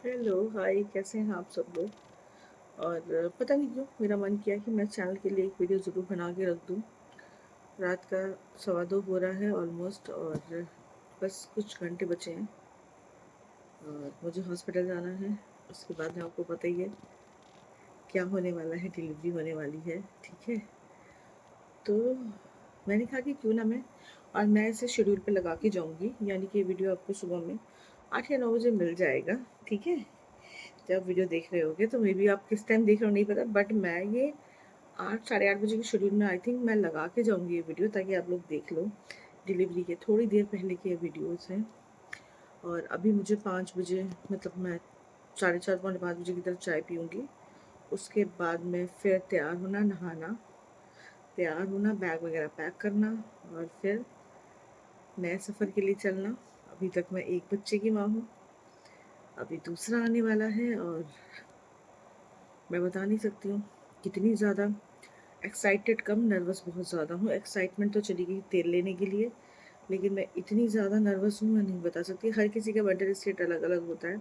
Hello, हाय, कैसे हैं आप सब लोग। और पता नहीं क्यों मेरा मन किया कि मैं चैनल के लिए एक वीडियो ज़रूर बना के रख दूं। रात का 2:15 हो रहा है ऑलमोस्ट, और बस कुछ घंटे बचे हैं और मुझे हॉस्पिटल जाना है। उसके बाद में आपको पता ही है क्या होने वाला है, डिलीवरी होने वाली है। ठीक है, तो मैंने कहा कि क्यों ना मैं इसे शेड्यूल पे लगा के जाऊंगी, यानी कि ये वीडियो आपको सुबह में 8 या 9 बजे मिल जाएगा। ठीक है, जब वीडियो देख रहे होगे तो मे बी आप किस टाइम देख रहे हो नहीं पता, बट मैं ये 8 साढ़े 8 बजे के शेड्यूल में आई थिंक मैं लगा के जाऊंगी ये वीडियो, ताकि आप लोग देख लो। डिलीवरी के थोड़ी देर पहले के वीडियोस हैं। और अभी मुझे 5 बजे, मतलब मैं 4:30 पौने 5 बजे की तरफ चाय पीऊँगी। उसके बाद में फिर तैयार होना, नहाना, तैयार होना, बैग वगैरह पैक करना, और फिर नए सफ़र के लिए चलना। अभी तक मैं एक बच्चे की माँ हूँ, अभी दूसरा आने वाला है, और मैं बता नहीं सकती हूँ कितनी ज़्यादा एक्साइटेड कम नर्वस बहुत ज़्यादा हूँ। एक्साइटमेंट तो चली गई तेल लेने के लिए, लेकिन मैं इतनी ज़्यादा नर्वस हूँ मैं नहीं बता सकती। हर किसी का मेंटल स्टेट अलग अलग होता है।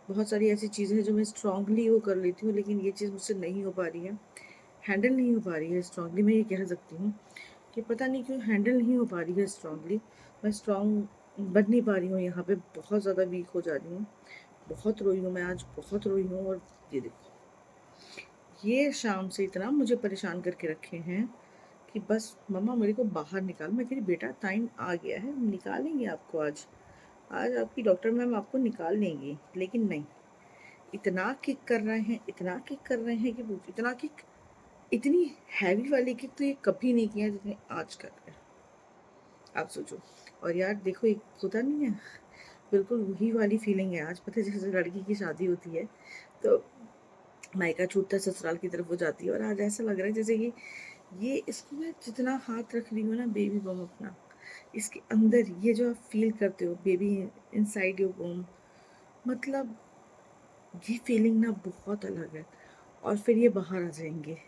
बहुत सारी ऐसी चीज़ें हैं जो मैं स्ट्रांगली वो कर लेती हूँ, लेकिन ये चीज़ मुझसे नहीं हो पा रही है, हैंडल नहीं हो पा रही है स्ट्रांगली। मैं ये कह सकती हूँ कि पता नहीं क्यों हैंडल नहीं हो पा रही है स्ट्रांगली। मैं स्ट्रांग बन नहीं पा रही हूँ यहाँ पे, बहुत ज़्यादा वीक हो जा रही हूँ। बहुत रोई हूँ मैं आज, बहुत रोई हूँ। और ये देखो, ये शाम से इतना मुझे परेशान करके रखे हैं कि बस मम्मा मेरे को बाहर निकाल। मैं कह रही बेटा टाइम आ गया है, हम निकालेंगे आपको आज। आज आपकी डॉक्टर मैम आपको निकाल लेंगी, लेकिन नहीं। इतना किक कर रहे हैं, इतना किक कर रहे हैं कि इतना किक, इतनी हैवी वाली किक तो ये कभी नहीं किया जितनी आज कर रहे हैं। आप सोचो। और यार देखो, एक होता नहीं है, बिल्कुल वही वाली फीलिंग है आज। पता है, जैसे लड़की की शादी होती है तो मायका छूटता है, ससुराल की तरफ हो जाती है, और आज ऐसा लग रहा है जैसे कि ये इसको मैं जितना हाथ रख रही हूँ ना बेबी बम अपना, इसके अंदर ये जो आप फील करते हो बेबी इनसाइड योर बम, मतलब ये फीलिंग ना बहुत अलग है। और फिर ये बाहर आ जाएंगे,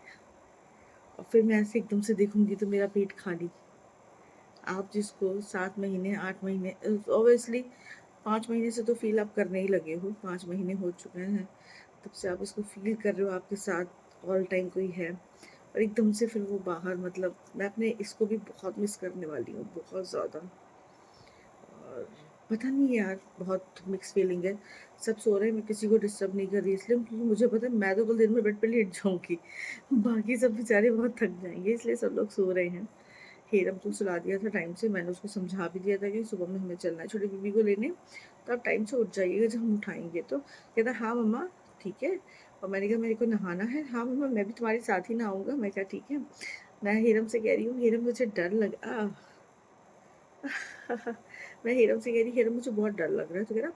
और फिर मैं ऐसे एकदम से देखूंगी तो मेरा पेट खाली। आप जिसको 7 महीने 8 महीने, ऑब्वियसली 5 महीने से तो फील आप करने ही लगे हो, 5 महीने हो चुके हैं तब से आप इसको फील कर रहे हो, आपके साथ ऑल टाइम कोई है, और एकदम से फिर वो बाहर, मतलब मैं अपने इसको भी बहुत मिस करने वाली हूँ, बहुत ज़्यादा। और पता नहीं यार, बहुत मिक्स फीलिंग है। सब सो रहे हैं, मैं किसी को डिस्टर्ब नहीं कर रही इसलिए, क्योंकि मुझे पता है मैं तो कल दिन में बेड पे लेट जाऊंगी, बाकी सब बेचारे बहुत थक जाएंगे, इसलिए सब लोग सो रहे हैं। हेरम को सुला दिया था टाइम से, मैंने उसको समझा भी दिया था कि सुबह में हमें चलना है छोटी बीबी को लेने, तो आप टाइम से उठ जाइएगा जब हम उठाएंगे। तो कहता हाँ मम्मा ठीक है। और मैंने कहा मेरे को नहाना है। हाँ मम्मा मैं भी तुम्हारे साथ ही नहाऊंगा। मैं कहा ठीक है। मैं हेरम से कह रही हूँ हेरम मुझे डर लगा। मैं हेरम से कह रही हेरम मुझे बहुत डर लग रहा है। तो कह रहा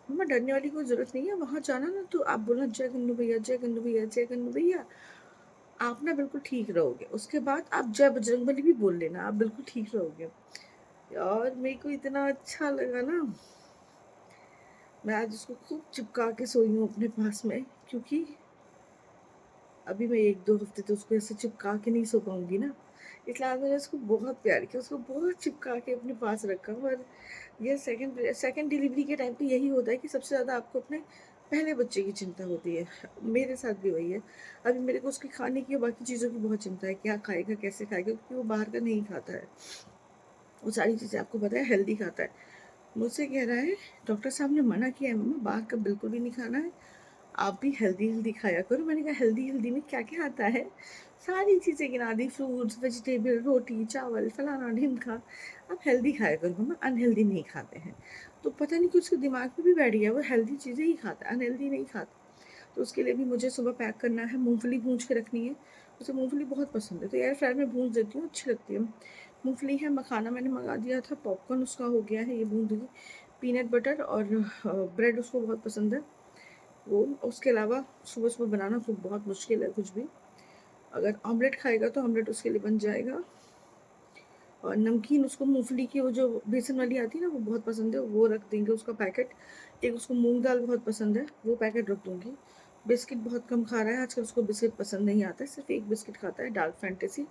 मम्मा डरने वाली कोई जरूरत नहीं है, वहां जाना ना तो आप बोलना जय गन्नू भैया, जय गन्नू भैया, जय गन्नू भैया। आप ना बिल्कुल ठीक रहोगे। उसके बाद आप जय बजरंगबली भी बोल लेना, आप बिल्कुल ठीक रहोगे। यार मेरे को इतना अच्छा लगा ना, मैं आज उसको खूब चिपका के सोई हूँ अपने पास में, क्योंकि अभी मैं 1-2 हफ्ते तो उसको ऐसे चिपका के नहीं सो पाऊंगी ना, इसलिए आज मैंने उसको बहुत प्यार किया, उसको बहुत चिपका के अपने पास रखा। और ये सेकंड सेकंड डिलीवरी के टाइम पे यही होता है कि सबसे ज़्यादा आपको अपने पहले बच्चे की चिंता होती है। मेरे साथ भी वही है। अभी मेरे को उसके खाने की और बाकी चीज़ों की बहुत चिंता है, क्या खाएगा कैसे खाएगा, क्योंकि वो बाहर का नहीं खाता है। वो सारी चीज़ें आपको पता है हेल्दी खाता है। मुझसे कह रहा है डॉक्टर साहब ने मना किया है मम्मा बाहर का बिल्कुल भी नहीं खाना है, आप भी हेल्दी हेल्दी खाया करो। मैंने कहा हेल्दी हेल्दी में क्या क्या आता है, सारी चीज़ें गिना दी, फ्रूट्स वेजिटेबल रोटी चावल फलाना ढिमका। आप हेल्दी खाया करो मम्मा, अनहेल्दी नहीं खाते हैं। तो पता नहीं कि उसके दिमाग में भी बैठ गया, वो हेल्दी चीज़ें ही खाता है, अनहेल्दी नहीं खाता। तो उसके लिए भी मुझे सुबह पैक करना है, मूंगफली भूंज के रखनी है। उसे मूंगफली बहुत पसंद है तो एयर फ्रायर में भूंज देती हूँ, अच्छी लगती है। मूंगफली है, मखाना मैंने मंगा दिया था, पॉपकॉर्न उसका हो गया है, ये भून दूँगी। पीनट बटर और ब्रेड उसको बहुत पसंद है वो। उसके अलावा सुबह सुबह बनाना तो बहुत मुश्किल है कुछ भी। अगर ऑमलेट खाएगा तो ऑमलेट उसके लिए बन जाएगा। और नमकीन उसको मूंगफली की वो जो बेसन वाली आती है ना वो बहुत पसंद है, वो रख देंगे उसका पैकेट। एक उसको मूंग दाल बहुत पसंद है, वो पैकेट रख दूंगी। बिस्किट बहुत कम खा रहा है आजकल, उसको बिस्किट पसंद नहीं आता है, सिर्फ एक बिस्किट खाता है डार्क फैंटेसी,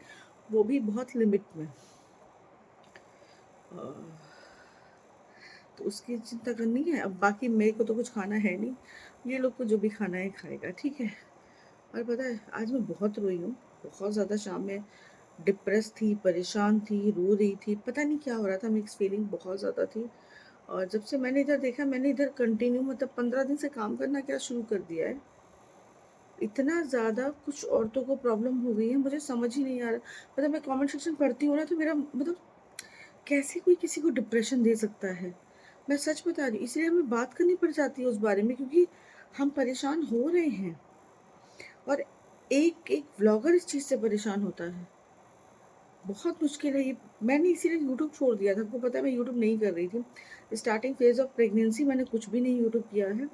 वो भी बहुत लिमिट में। तो उसकी चिंता करनी है। अब बाकी मेरे को तो कुछ खाना है नहीं, ये लोग को जो भी खाना है खाएगा, ठीक है। और पता है आज मैं बहुत रोई हूँ, बहुत ज़्यादा। शाम में डिप्रेस थी, परेशान थी, रो रही थी, पता नहीं क्या हो रहा था, मिक्स फीलिंग बहुत ज़्यादा थी। और जब से मैंने इधर देखा, मैंने इधर कंटिन्यू मतलब 15 दिन से काम करना क्या शुरू कर दिया है। इतना ज़्यादा कुछ औरतों को प्रॉब्लम हो गई है, मुझे समझ ही नहीं आ रहा। मतलब मैं कमेंट सेक्शन पढ़ती हूँ ना, तो मेरा मतलब कैसे कोई किसी को डिप्रेशन दे सकता है। मैं सच बता रही हूँ, इसलिए हमें बात करनी पड़ जाती है उस बारे में, क्योंकि हम परेशान हो रहे हैं। और एक एक व्लॉगर इस चीज़ से परेशान होता है। बहुत मुश्किल है ये। मैंने इसीलिए यूट्यूब छोड़ दिया था। आपको पता है मैं यूट्यूब नहीं कर रही थी। स्टार्टिंग फेज ऑफ प्रेगनेंसी मैंने कुछ भी नहीं यूट्यूब किया है।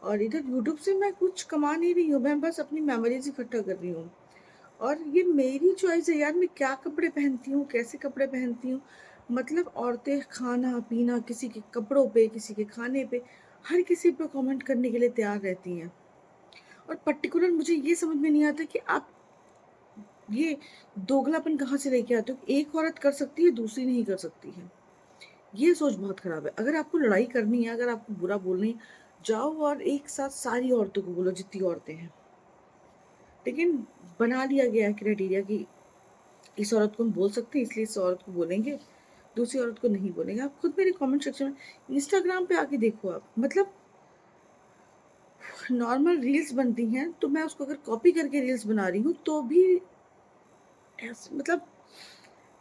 और इधर यूट्यूब से मैं कुछ कमा नहीं रही हूँ, मैं बस अपनी मेमोरीज इकट्ठा कर रही हूँ। और ये मेरी चॉइस है यार, मैं क्या कपड़े पहनती हूँ, कैसे कपड़े पहनती हूँ। मतलब औरतें खाना पीना, किसी के कपड़ों पे, किसी के खाने पे, हर किसी पे कमेंट करने के लिए तैयार रहती हैं। और पर्टिकुलर मुझे ये समझ में नहीं आता कि आप ये दोगलापन कहाँ से लेके आते हो। एक औरत कर सकती है, दूसरी नहीं कर सकती है। ये सोच बहुत खराब है। अगर आपको लड़ाई करनी है, अगर आपको बुरा बोलना है, जाओ और एक साथ सारी औरतों को बोलो, जितनी औरतें हैं। लेकिन बना लिया गया है क्राइटेरिया कि इस औरत को हम बोल सकते हैं, इसलिए इस औरत को बोलेंगे, दूसरी औरत को नहीं बोलेंगे। आप खुद मेरे कमेंट सेक्शन में, इंस्टाग्राम पे आके देखो आप, मतलब नॉर्मल रील्स बनती हैं तो मैं उसको अगर कॉपी करके रील्स बना रही हूँ तो भी मतलब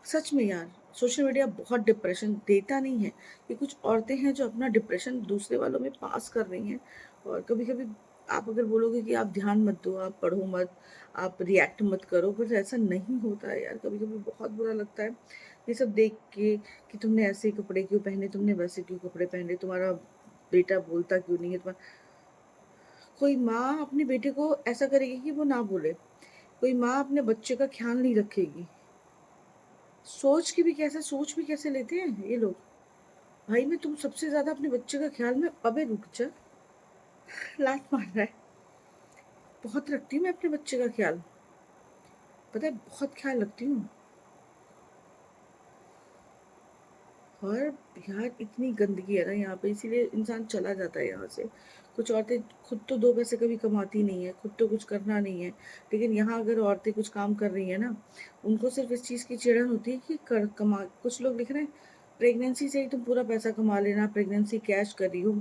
सच में यार, सोशल मीडिया बहुत डिप्रेशन देता नहीं है। ये कुछ औरतें हैं जो अपना डिप्रेशन दूसरे वालों में पास कर रही हैं। और कभी कभी आप अगर बोलोगे कि आप ध्यान मत दो, आप पढ़ो मत, आप रिएक्ट मत करो, पर ऐसा नहीं होता है यार। कभी कभी बहुत बुरा लगता है ये सब देख के कि तुमने ऐसे कपड़े क्यों पहने, तुमने वैसे क्यों कपड़े पहने, तुम्हारा बेटा बोलता क्यों नहीं है। तुम्हारा कोई माँ अपने बेटे को ऐसा करेगी कि वो ना बोले, कोई माँ अपने बच्चे का ख्याल नहीं रखेगी। सोच भी कैसे लेते हैं ये लोग। भाई मैं तुम सबसे ज्यादा अपने बच्चे का ख्याल में, अबे रुक जा, लात मार रहा है। बहुत रखती हूँ मैं अपने बच्चे का ख्याल, पता है बहुत ख्याल रखती हूँ। और यार इतनी गंदगी है ना यहाँ पे, इसीलिए इंसान चला जाता है यहाँ से। कुछ औरतें खुद तो दो पैसे कभी कमाती नहीं है, खुद तो कुछ करना नहीं है, लेकिन यहाँ अगर औरतें कुछ काम कर रही है ना, उनको सिर्फ इस चीज़ की चिड़न होती है कि कर कमा। कुछ लोग लिख रहे हैं प्रेगनेंसी से ही तुम पूरा पैसा कमा लेना, प्रेगनेंसी कैश कर रही हो।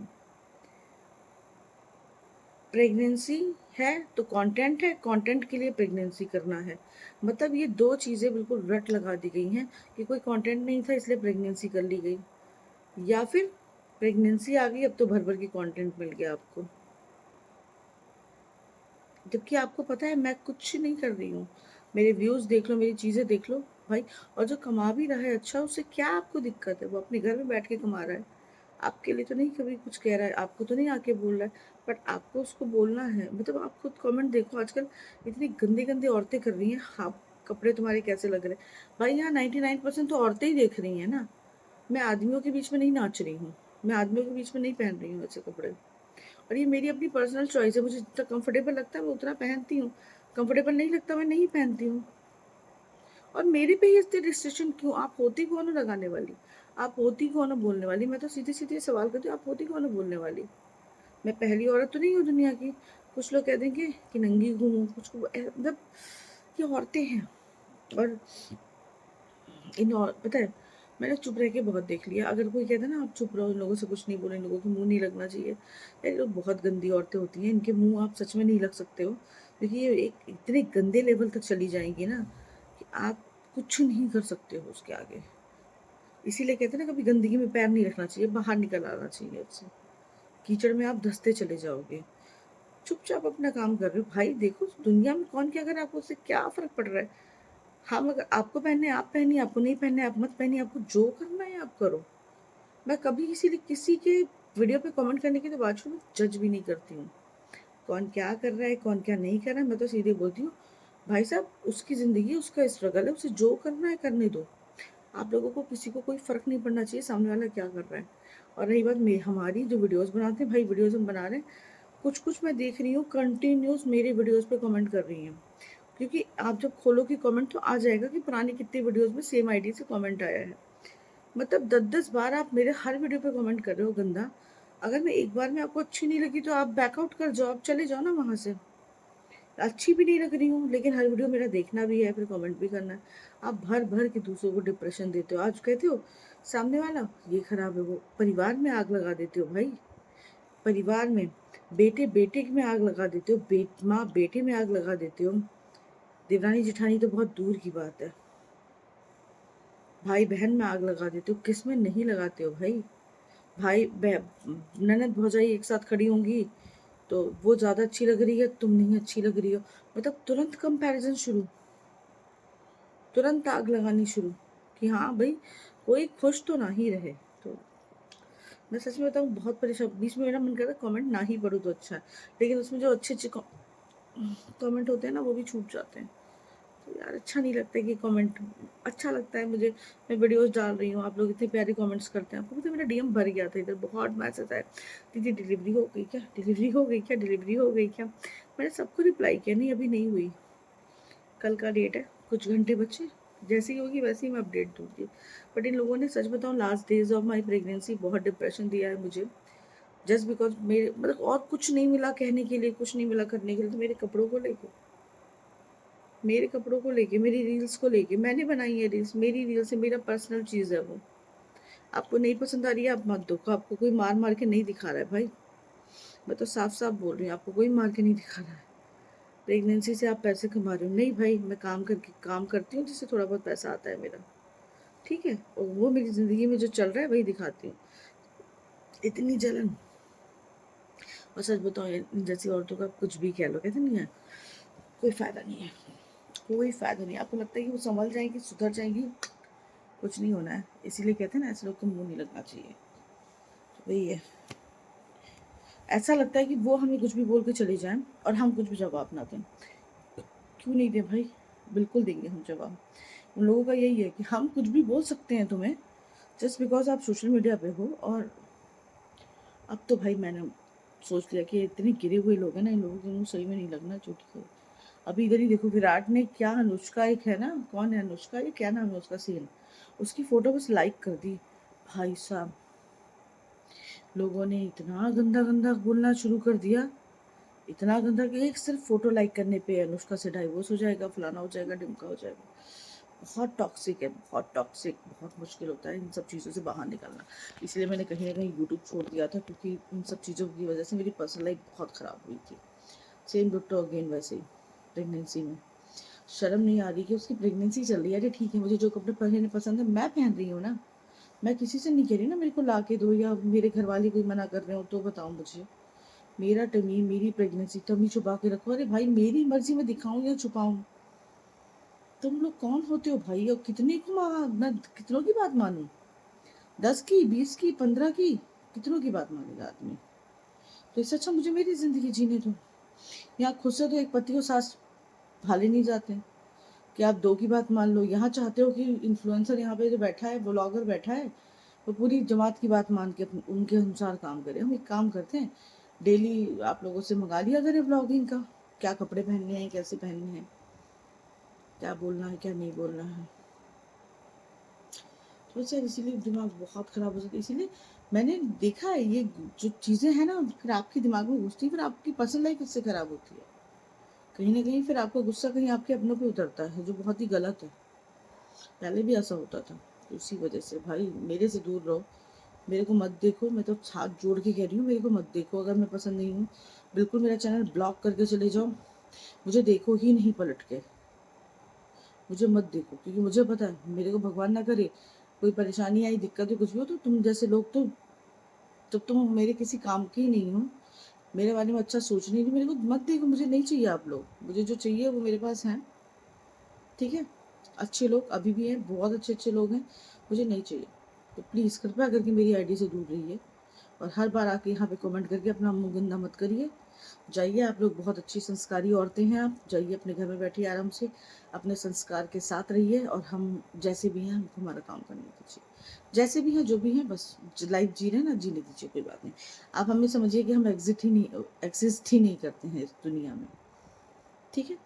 प्रेगनेंसी है तो कंटेंट है, कंटेंट के लिए प्रेगनेंसी करना है। मतलब ये दो चीज़ें बिल्कुल रट लगा दी गई हैं कि कोई कंटेंट नहीं था इसलिए प्रेगनेंसी कर ली गई, या फिर प्रेगनेंसी आ गई अब तो भर भर की कंटेंट मिल गया आपको। जबकि आपको पता है मैं कुछ नहीं कर रही हूँ। मेरे व्यूज़ देख लो, मेरी चीज़ें देख लो भाई। और जो कमा भी रहा है अच्छा, उससे क्या आपको दिक्कत है, वो अपने घर में बैठ के कमा रहा है। आपके लिए तो नहीं कभी कुछ कह रहा है, आपको तो नहीं आके बोल रहा है, बट आपको उसको बोलना है। मतलब आप खुद कमेंट देखो, आजकल इतनी गंदी गंदी औरतें कर रही हैं। हाँ, कपड़े तुम्हारे कैसे लग रहे हैं भाई। यहाँ 99% तो औरतें ही देख रही हैं ना। मैं आदमियों के बीच में नहीं नाच रही हूँ, मैं आदमियों के बीच में नहीं पहन रही हूँ ऐसे कपड़े। और ये मेरी अपनी पर्सनल चॉइस है, मुझे जितना कंफर्टेबल लगता है मैं उतना पहनती हूँ, कंफर्टेबल नहीं लगता मैं नहीं पहनती हूँ। और मेरे पे ही इतने रिस्ट्रिक्शन क्यों? आप होती कौन हो लगाने वाली? आप होती कौन हो बोलने वाली? मैं तो सीधे सीधे सवाल करती हूँ, आप होती कौन हो बोलने वाली? मैं पहली औरत तो नहीं हूँ दुनिया की। कुछ लोग कह देंगे कि नंगी घूमूं, कुछ को मतलब ये औरतें हैं। और पता है मैंने चुप रह के बहुत देख लिया। अगर कोई कहता है ना आप चुप रहो, इन लोगों से कुछ नहीं बोलो, इन लोगों के मुंह नहीं लगना चाहिए, यार ये लोग बहुत गंदी औरतें होती हैं, इनके मुंह आप सच में नहीं लग सकते हो। क्योंकि ये एक इतने गंदे लेवल तक चली जाएंगी ना कि आप कुछ नहीं कर सकते हो उसके आगे। इसीलिए कहते हैं ना कभी गंदगी में पैर नहीं रखना चाहिए, बाहर निकल आना चाहिए उससे। कीचड़ में आप धंसते चले जाओगे। चुपचाप अपना काम कर रहे हो भाई। देखो दुनिया में कौन क्या कर रहा है, आपको उससे क्या फर्क पड़ रहा है। हम अगर आपको पहनने आप पहनिए, आपको नहीं पहनने आप मत पहनिए, आपको जो करना है आप करो। मैं कभी किसी के वीडियो पे कमेंट करने की तो बात छोड़ो, जज भी नहीं करती हूँ। कौन क्या कर रहा है, कौन क्या नहीं कर रहा है, मैं तो सीधे बोलती हूँ भाई साहब उसकी ज़िंदगी, उसका स्ट्रगल है, उसे जो करना है करने दो। आप लोगों को किसी को कोई फ़र्क नहीं पड़ना चाहिए सामने वाला क्या कर रहा है। और रही बात हमारी जो वीडियोस बनाते हैं, भाई वीडियोस हम बना रहे हैं, कुछ कुछ मैं देख रही हूँ कंटिन्यूस मेरे वीडियोस पे कमेंट कर रही हैं। क्योंकि आप जब खोलोगे कमेंट तो आ जाएगा कि पुरानी कितनी वीडियोस में सेम आईडी से कमेंट आया है। मतलब 10-10 बार आप मेरे हर वीडियो पे कमेंट कर रहे हो गंदा। अगर मैं एक बार में आपको अच्छी नहीं लगी तो आप बैकआउट कर जाओ, आप चले जाओ ना वहाँ से। अच्छी भी नहीं लग रही हूँ, लेकिन हर वीडियो मेरा देखना भी है, फिर कमेंट भी करना है। आप भर भर के दूसरों को डिप्रेशन देते हो। आज कहते हो सामने वाला ये खराब है, वो परिवार में आग लगा देते हो भाई। परिवार में बेटे बेटे में आग लगा देते हो, माँ बेटे में आग लगा देते हो। देवरानी जेठानी तो बहुत दूर की बात है, भाई बहन में आग लगा देते हो। किस में नहीं लगाते हो भाई? ननद भौजाई एक साथ खड़ी होंगी तो वो ज्यादा अच्छी लग रही है, तुम नहीं अच्छी लग रही हो, मतलब तुरंत कंपैरिजन शुरू, तुरंत आग लगानी शुरू कि हाँ भाई कोई खुश तो ना ही रहे। तो मैं सच में बताऊँ बहुत परेशान, बीच में मेरा मन करता है कमेंट ना ही पढ़ूँ तो अच्छा है, लेकिन उसमें जो अच्छे अच्छे कमेंट होते हैं ना वो भी छूट जाते हैं। तो यार अच्छा नहीं लगता है कि कमेंट, अच्छा लगता है मुझे, मैं वीडियोस डाल रही हूँ, आप लोग इतने प्यारे कमेंट्स करते हैं। आपको पता है मेरा डीएम भर गया था, इधर बहुत मैसेज आया, दीदी डिलीवरी हो गई क्या, डिलीवरी हो गई क्या, डिलीवरी हो गई क्या। मैंने सबको रिप्लाई किया नहीं अभी नहीं हुई, कल का डेट है, कुछ घंटे बचे, जैसे ही होगी वैसे ही मैं अपडेट दूंगी। बट इन लोगों ने सच बताऊँ last days of my pregnancy बहुत डिप्रेशन दिया है मुझे, जस्ट बिकॉज मेरे मतलब और कुछ नहीं मिला कहने के लिए, कुछ नहीं मिला करने के लिए, तो मेरे कपड़ों को लेके, मेरी रील्स को लेके, मैंने बनाई है रील्स, मेरी रील्स है, मेरा पर्सनल चीज़ है वो। आपको नहीं पसंद आ रही है आप मत दो, आपको कोई मार मार के नहीं दिखा रहा है भाई, मैं तो साफ साफ बोल रही हूँ, आपको कोई मार के नहीं दिखा रहा है। प्रेगनेंसी से आप पैसे कमा रहे हो, नहीं भाई मैं काम करती हूँ जिससे थोड़ा बहुत पैसा आता है मेरा, ठीक है, और वो मेरी ज़िंदगी में जो चल रहा है वही दिखाती हूँ। इतनी जलन, और सच बताओ इन जैसी औरतों का कुछ भी कह लो, कहते नहीं है कोई फ़ायदा नहीं है, कोई फ़ायदा नहीं। आपको लगता है कि वो संभल जाएंगी, सुधर जाएंगी, कुछ नहीं होना है। इसीलिए कहते हैं ना ऐसे लोग को मुंह नहीं लगना चाहिए। तो वही है, ऐसा लगता है कि वो हमें कुछ भी बोल के चले जाएं और हम कुछ भी जवाब ना दें। क्यों नहीं दें भाई, बिल्कुल देंगे हम जवाब। उन लोगों का यही है कि हम कुछ भी बोल सकते हैं तुम्हें, जस्ट बिकॉज आप सोशल मीडिया पे हो। और अब तो भाई मैंने सोच लिया कि इतने गिरे हुए लोग हैं ना, इन लोगों के मुंह सही में नहीं लगना झूठी को। अभी इधर ही देखो, विराट ने क्या, अनुष्का एक है ना, कौन है अनुष्का, ये क्या नाम है उसका, सीन, उसकी फोटो बस लाइक कर दी। भाई साहब लोगों ने इतना गंदा गंदा बोलना शुरू कर दिया, इतना गंदा कि एक सिर्फ फोटो लाइक करने पे अनुष्का से डाइवोर्स हो जाएगा, फलाना हो जाएगा, ढिमका हो जाएगा। बहुत टॉक्सिक है, बहुत टॉक्सिक, बहुत मुश्किल होता है इन सब चीज़ों से बाहर निकलना। इसलिए मैंने कहीं ना कहीं यूट्यूब छोड़ दिया था, क्योंकि इन सब चीज़ों की वजह से मेरी पर्सनल लाइफ बहुत ख़राब हुई थी। सेम डॉक्टर अगेन वैसे ही प्रेगनेंसी में शर्म नहीं आ रही कि उसकी प्रेगनेंसी चल रही है। अरे ठीक है, मुझे जो कपड़े पहनने पसंद है मैं पहन रही हूँ ना, मैं किसी से नहीं कह रही ना मेरे को ला के दो, या मेरे घर वाले कोई मना कर रहे हो तो बताओ मुझे। मेरा टमी, मेरी प्रेगनेंसी, टमी छुपा के रखो। अरे भाई मेरी मर्जी में दिखाऊं या छुपाऊं, तुम लोग कौन होते हो भाई, और कितने को मैं कितनों की बात मानूं, 10 की, 20 की, 15 की, कितनों की बात मानेगा आदमी। तो इससे अच्छा मुझे मेरी जिंदगी जीने दो। यहाँ खुद से तो एक पति को सास भाले नहीं जाते कि आप दो की बात मान लो। यहाँ चाहते हो कि इन्फ्लुएंसर यहाँ पे जो बैठा है, ब्लॉगर बैठा है, वो पूरी जमात की बात मान के उनके अनुसार काम करे। हम एक काम करते हैं, डेली आप लोगों से मंगा लिया करें ब्लॉगिंग का, क्या कपड़े पहनने हैं, कैसे पहनने हैं, क्या बोलना है, क्या नहीं बोलना है। तो सर इसीलिए दिमाग बहुत ख़राब हो जाता है। इसीलिए मैंने देखा है ये जो चीज़ें हैं ना, फिर आपके दिमाग में घुसती है, फिर आपकी पर्सनल लाइफ इससे ख़राब होती है। कहीं ना कहीं फिर आपका गुस्सा कहीं आपके अपनों पे उतरता है, जो बहुत ही गलत है। पहले भी ऐसा होता था, तो इसी वजह से भाई मेरे से दूर रहो, मेरे को मत देखो। मैं तो हाथ जोड़ के कह रही हूँ, मेरे को मत देखो। अगर मैं पसंद नहीं हूँ बिल्कुल मेरा चैनल ब्लॉक करके चले जाओ, मुझे देखो ही नहीं पलट के, मुझे मत देखो। क्योंकि मुझे पता है मेरे को भगवान ना करे कोई परेशानी आई, दिक्कत हो, कुछ भी हो, तो तुम जैसे लोग तो तुम मेरे किसी काम के ही नहीं हो। मेरे बारे में अच्छा सोचने नहीं, मेरे को मत देखो, मुझे नहीं चाहिए आप लोग। मुझे जो चाहिए वो मेरे पास हैं, ठीक है। अच्छे लोग अभी भी हैं, बहुत अच्छे अच्छे लोग हैं, मुझे नहीं चाहिए। तो प्लीज़ कृपया करके मेरी आईडी से दूर रहिए, और हर बार आके यहाँ पे कमेंट करके अपना मुंह गंदा मत करिए। जाइए, आप लोग बहुत अच्छी संस्कारी औरतें हैं, आप जाइए अपने घर में बैठिए आराम से, अपने संस्कार के साथ रहिए, और हम जैसे भी हैं हमको हमारा काम करने दीजिए। जैसे भी हैं, जो भी हैं, बस लाइफ जी रहे हैं ना, जीने दीजिए, कोई बात नहीं। आप हमें समझिए कि हम एग्जिस्ट ही नहीं करते हैं इस दुनिया में, ठीक है।